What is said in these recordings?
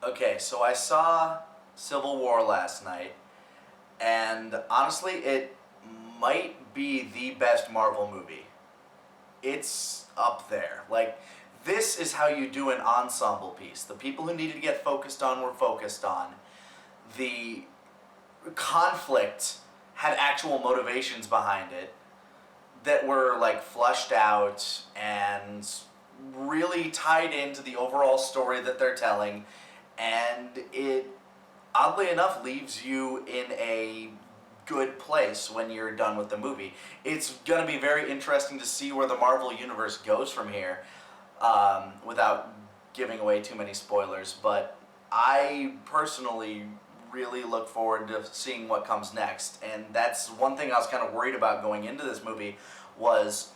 Okay, so I saw Civil War last night, and honestly, it might be the best Marvel movie. It's up there. Like, this is how you do an ensemble piece. The people who needed to get focused on were focused on. The conflict had actual motivations behind it that were, like, flushed out and really tied into the overall story that they're telling, and it, oddly enough, leaves you in a good place when you're done with the movie. It's going to be very interesting to see where the Marvel Universe goes from here, without giving away too many spoilers, but I personally really look forward to seeing what comes next, and that's one thing I was kind of worried about going into this movie was,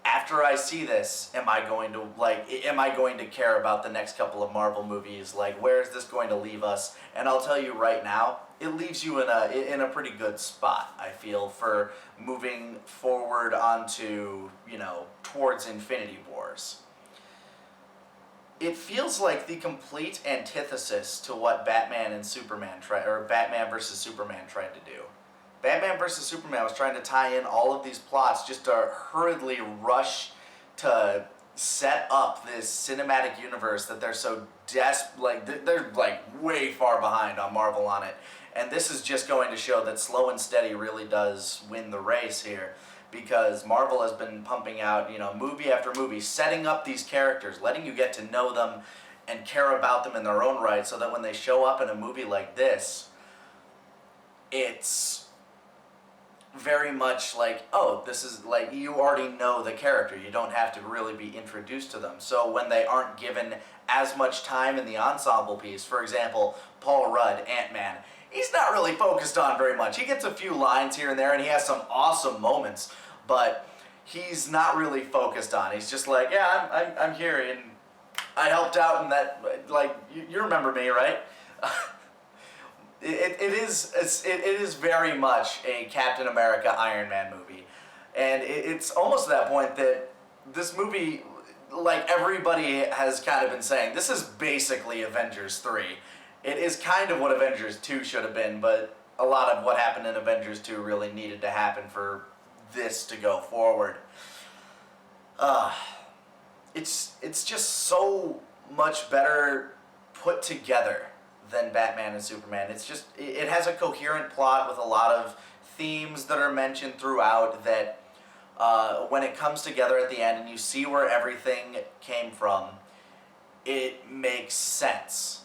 after I see this, am I going to care about the next couple of Marvel movies? Like, where is this going to leave us? And I'll tell you right now, it leaves you in a pretty good spot, I feel, for moving forward onto, towards Infinity Wars. It feels like the complete antithesis to what Batman versus Superman tried to do. Batman vs. Superman was trying to tie in all of these plots just to hurriedly rush to set up this cinematic universe that they're so they're way far behind on Marvel on it. And this is just going to show that slow and steady really does win the race here, because Marvel has been pumping out, movie after movie, setting up these characters, letting you get to know them and care about them in their own right, so that when they show up in a movie like this, it's very much like, oh, this is like, you already know the character. You don't have to really be introduced to them. So when they aren't given as much time in the ensemble piece, for example, Paul Rudd, Ant-Man, he's not really focused on very much. He gets a few lines here and there, and he has some awesome moments, but he's not really focused on. He's just like, yeah, I'm here, and I helped out in that, like, you remember me, right? It is very much a Captain America Iron Man movie, and it's almost to that point that this movie, like everybody has kind of been saying, this is basically Avengers 3. It is kind of what Avengers 2 should have been, but a lot of what happened in Avengers 2 really needed to happen for this to go forward. It's just so much better put together than Batman and Superman. It has a coherent plot with a lot of themes that are mentioned throughout that when it comes together at the end and you see where everything came from, it makes sense.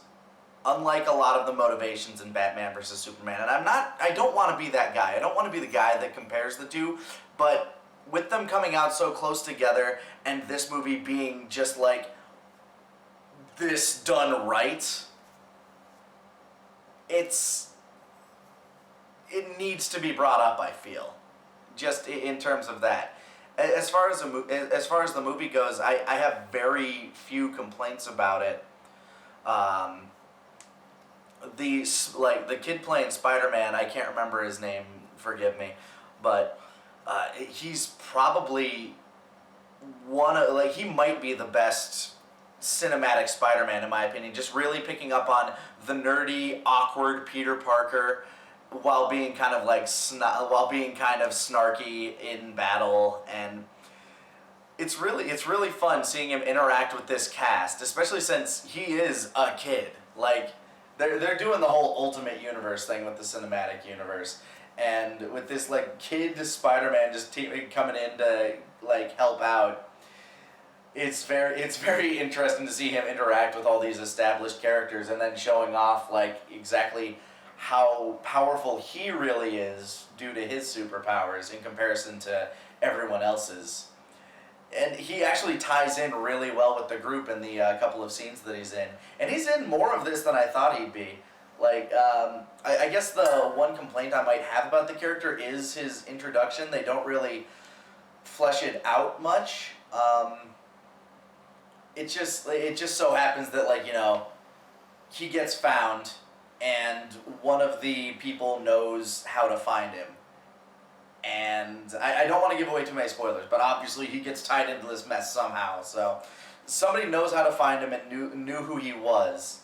Unlike a lot of the motivations in Batman vs. Superman. And I don't want to be that guy. I don't want to be the guy that compares the two, but with them coming out so close together and this movie being just like this done right, it needs to be brought up, I feel, just in terms of that. As far as the movie goes, I have very few complaints about it. The kid playing Spider-Man, I can't remember his name, forgive me, but he's probably he might be the best cinematic Spider-Man in my opinion, just really picking up on the nerdy, awkward Peter Parker while being kind of snarky in battle, and it's really fun seeing him interact with this cast, especially since he is a kid. Like, they're doing the whole Ultimate Universe thing with the cinematic universe, and with this kid Spider-Man just coming in to help out. It's very interesting to see him interact with all these established characters and then showing off exactly how powerful he really is due to his superpowers in comparison to everyone else's. And he actually ties in really well with the group in the couple of scenes that he's in. And he's in more of this than I thought he'd be. I guess the one complaint I might have about the character is his introduction. They don't really flesh it out much. It just so happens that he gets found, and one of the people knows how to find him. And I don't want to give away too many spoilers, but obviously he gets tied into this mess somehow. So somebody knows how to find him and knew who he was,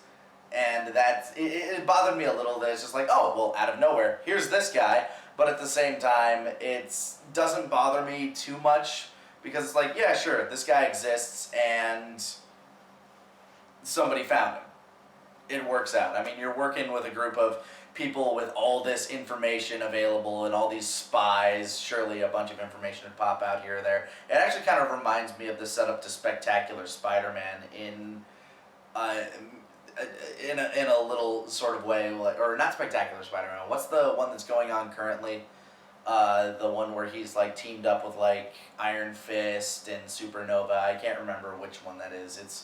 and And it bothered me a little that it's just like, oh, well, out of nowhere, here's this guy. But at the same time, it doesn't bother me too much because it's like, yeah, sure, this guy exists and somebody found him. It works out. I mean, you're working with a group of people with all this information available and all these spies. Surely a bunch of information would pop out here or there. It actually kind of reminds me of the setup to Spectacular Spider-Man in a little sort of way, like, or not Spectacular Spider-Man. What's the one that's going on currently? The one where he's like teamed up with like Iron Fist and Supernova. I can't remember which one that is. If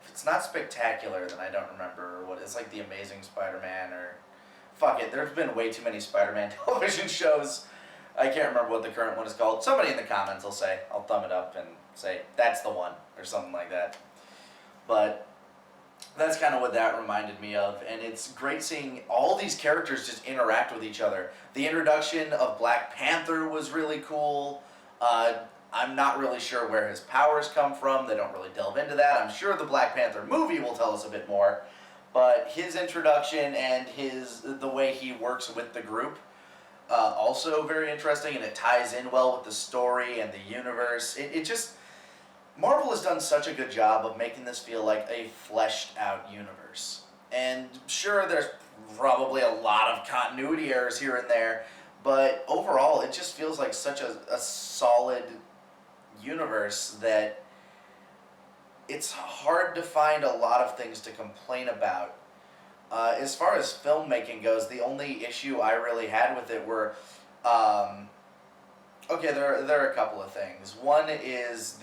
it's not Spectacular, then I don't remember what it's like. The Amazing Spider-Man or fuck it. There's been way too many Spider-Man television shows. I can't remember what the current one is called. Somebody in the comments will say. I'll thumb it up and say that's the one or something like that. But that's kind of what that reminded me of, and it's great seeing all these characters just interact with each other. The introduction of Black Panther was really cool. I'm not really sure where his powers come from. They don't really delve into that. I'm sure the Black Panther movie will tell us a bit more, but his introduction and the way he works with the group, also very interesting, and it ties in well with the story and the universe. It just... Marvel has done such a good job of making this feel like a fleshed out universe. And sure, there's probably a lot of continuity errors here and there, but overall it just feels like such a solid universe that it's hard to find a lot of things to complain about. As far as filmmaking goes, the only issue I really had with it were... okay, there are a couple of things. One is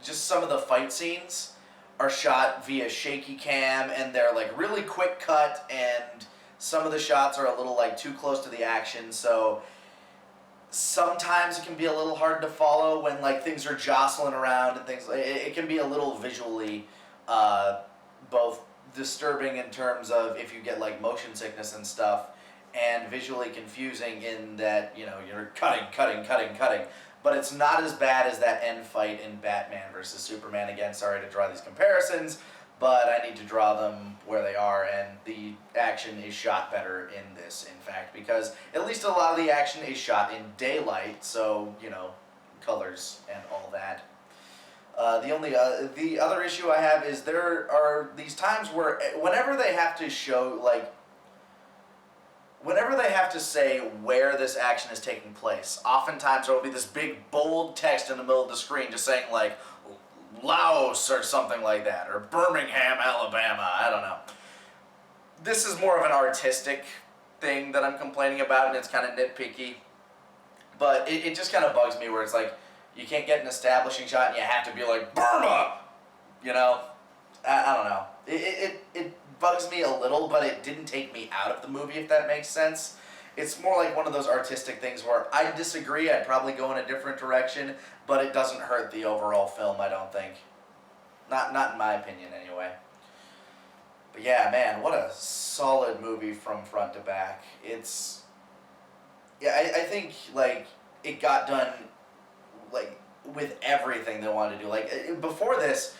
just some of the fight scenes are shot via shaky cam, and they're like really quick cut, and some of the shots are a little like too close to the action, so sometimes it can be a little hard to follow when like things are jostling around and things. It can be a little visually both disturbing in terms of if you get like motion sickness and stuff, and visually confusing in that, you know, you're cutting. But it's not as bad as that end fight in Batman versus Superman. Again, sorry to draw these comparisons, but I need to draw them where they are, and the action is shot better in this, in fact, because at least a lot of the action is shot in daylight, so, you know, colors and all that. The other issue I have is there are these times where whenever they have to show, like, whenever they have to say where this action is taking place, oftentimes there will be this big bold text in the middle of the screen just saying like Laos or something like that, or Birmingham, Alabama, I don't know. This is more of an artistic thing that I'm complaining about, and it's kind of nitpicky, but it just kind of bugs me where it's like you can't get an establishing shot and you have to be like Burma, you know? I don't know. It bugs me a little, but it didn't take me out of the movie, if that makes sense. It's more like one of those artistic things where I disagree, I'd probably go in a different direction, but it doesn't hurt the overall film, I don't think. Not in my opinion, anyway. But yeah, man, what a solid movie from front to back. It's... Yeah, I think, like, it got done, like, with everything they wanted to do. Like, before this...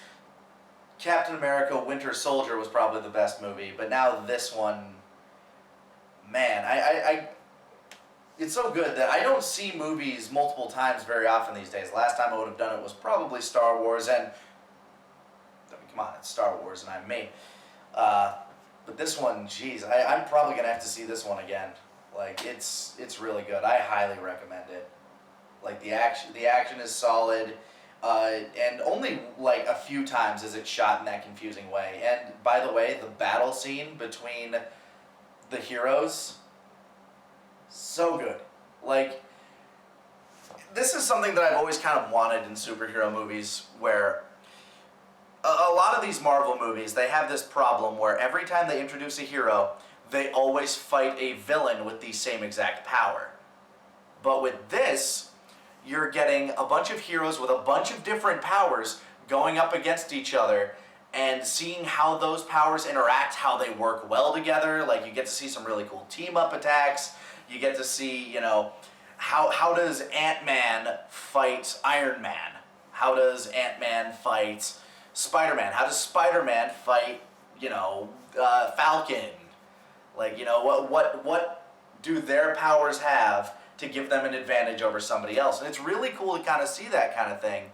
Captain America Winter Soldier was probably the best movie, but now this one, man, I it's so good that I don't see movies multiple times very often these days. Last time I would have done it was probably Star Wars, and, I mean, come on, it's Star Wars and I'm me. But this one, geez, I'm probably going to have to see this one again. Like, it's really good. I highly recommend it. Like, the action is solid. And only like a few times is it shot in that confusing way. And by the way, the battle scene between the heroes, so good. Like, this is something that I've always kind of wanted in superhero movies, where a lot of these Marvel movies, they have this problem where every time they introduce a hero, they always fight a villain with the same exact power. But with this, you're getting a bunch of heroes with a bunch of different powers going up against each other and seeing how those powers interact, how they work well together. Like, you get to see some really cool team-up attacks. You get to see, you know, how does Ant-Man fight Iron Man? How does Ant-Man fight Spider-Man. How does Spider-Man fight, Falcon? Like, what do their powers have to give them an advantage over somebody else? And it's really cool to kind of see that kind of thing,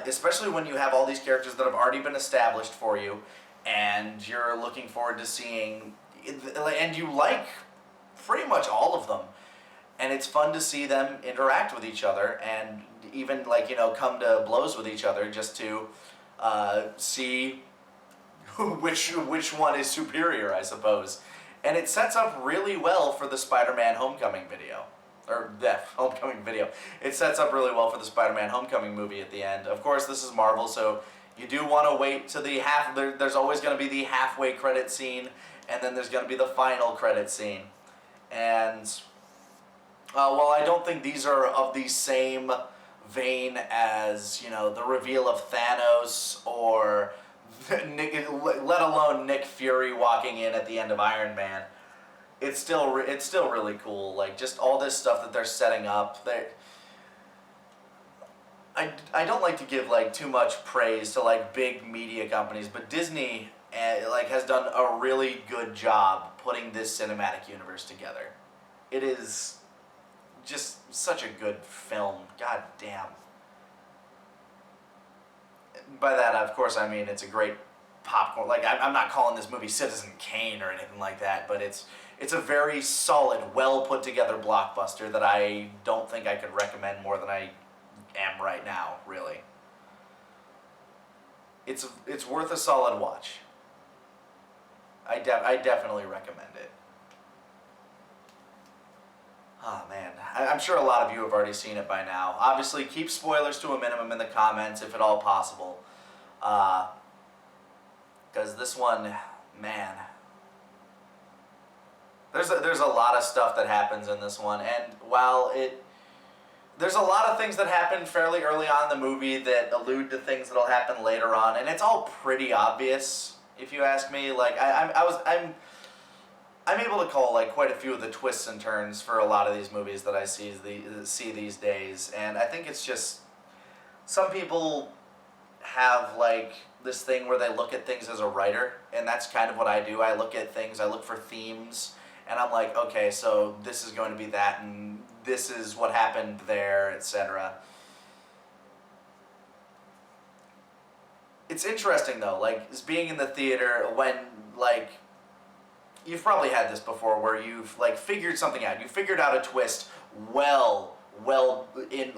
especially when you have all these characters that have already been established for you, and you're looking forward to seeing, and you like pretty much all of them. And it's fun to see them interact with each other and even come to blows with each other just to see which one is superior, I suppose. And it sets up really well for the Spider-Man Homecoming video. Homecoming video. It sets up really well for the Spider-Man Homecoming movie at the end. Of course, this is Marvel, so you do want to wait to the there's always going to be the halfway credit scene, and then there's going to be the final credit scene. And while I don't think these are of the same vein as, the reveal of Thanos or let alone Nick Fury walking in at the end of Iron Man, it's still really cool. Like, just all this stuff that they're setting up. I don't like to give too much praise to big media companies, but Disney has done a really good job putting this cinematic universe together. It is just such a good film. God damn. By that, of course, I mean it's a great popcorn. I'm not calling this movie Citizen Kane or anything like that, but it's a very solid, well put together blockbuster that I don't think I could recommend more than I am right now. Really, it's worth a solid watch. I definitely recommend it. Oh man, I'm sure a lot of you have already seen it by now. Obviously, keep spoilers to a minimum in the comments if at all possible. Because this one, man, there's a lot of stuff that happens in this one, and while there's a lot of things that happen fairly early on in the movie that allude to things that'll happen later on, and it's all pretty obvious, if you ask me. I'm able to call quite a few of the twists and turns for a lot of these movies that I see these days, and I think it's just some people have this thing where they look at things as a writer, and that's kind of what I do. I look at things, I look for themes, and I'm like, okay, so this is going to be that, and this is what happened there, etc. It's interesting though, being in the theater when you've probably had this before where you've figured something out. You figured out a twist well in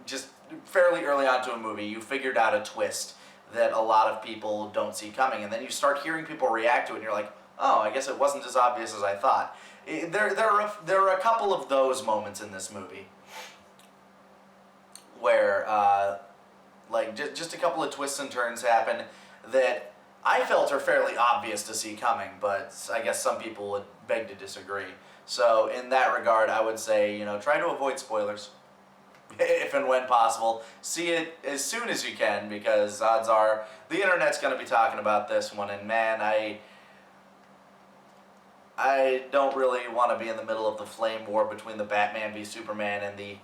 just fairly early on to a movie. You figured out a twist that a lot of people don't see coming, and then you start hearing people react to it, and you're like, oh, I guess it wasn't as obvious as I thought. There are a couple of those moments in this movie where just a couple of twists and turns happen that I felt are fairly obvious to see coming, but I guess some people would beg to disagree. So in that regard, I would say, try to avoid spoilers if and when possible. See it as soon as you can, because odds are the internet's going to be talking about this one, and man, I don't really want to be in the middle of the flame war between the Batman v Superman and the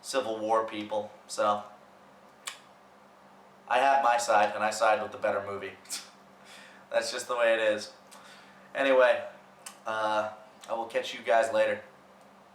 Civil War people, so I have my side, and I side with the better movie. That's just the way it is. Anyway, I will catch you guys later.